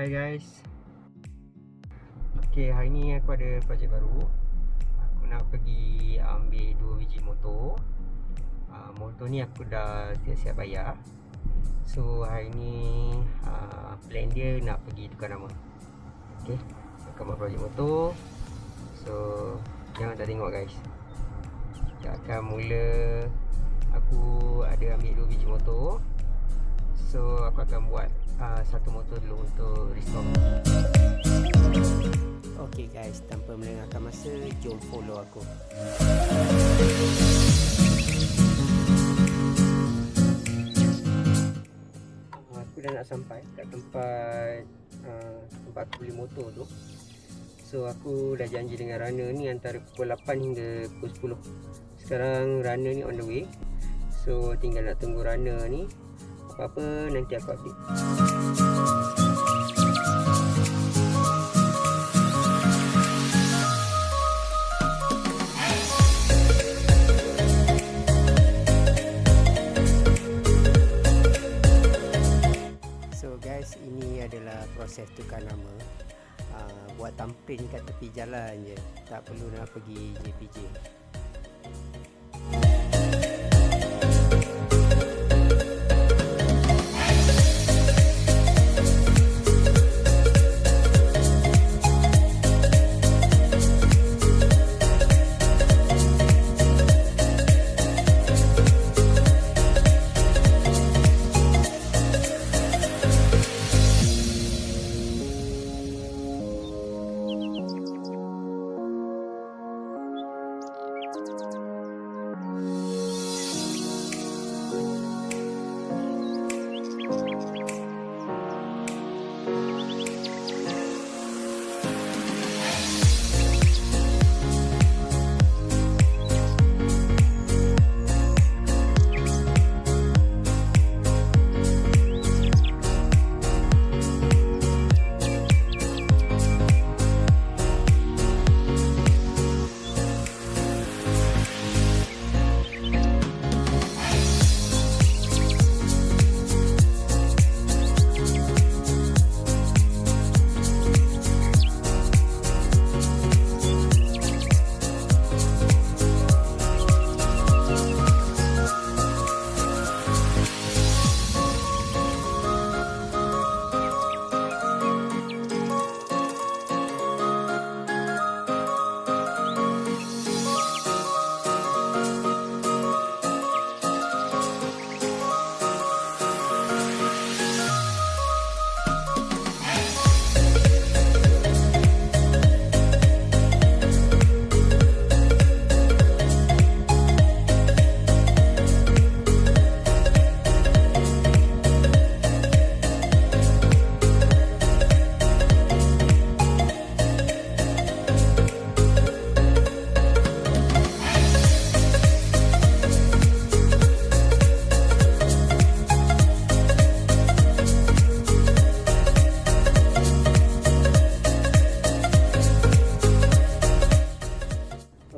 Hai guys. Okay, hari ni aku ada projek baru. Aku nak pergi ambil 2 biji motor. Motor ni aku dah siap-siap bayar. So hari ni plan dia nak pergi tukar nama. Okay, akan buat projek motor. So jangan tak tengok guys. Kita akan mula. Aku ada ambil 2 biji motor. So aku akan buat satu motor dulu untuk restore. Okay guys, tanpa melengahkan masa, jom follow aku. Aku dah nak sampai kat tempat aku beli motor tu. So aku dah janji dengan runner ni antara pukul 8 hingga pukul 10. Sekarang runner ni on the way. So tinggal nak tunggu runner ni. Apa-apa nanti aku update. So guys, ini adalah proses tukar nama. Buat thumbprint kat tepi jalan je, tak perlu nak pergi JPJ.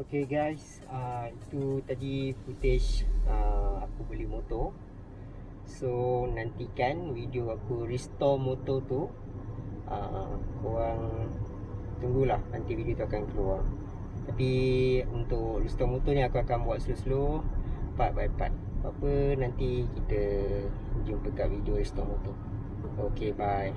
Okay guys, itu tadi footage aku beli motor. So nantikan video aku restore motor tu. Korang tunggulah, nanti video tu akan keluar. Tapi untuk restore motor ni aku akan buat slow-slow, part by part. Apa-apa nanti kita jumpa kat video restore motor. Okay, bye.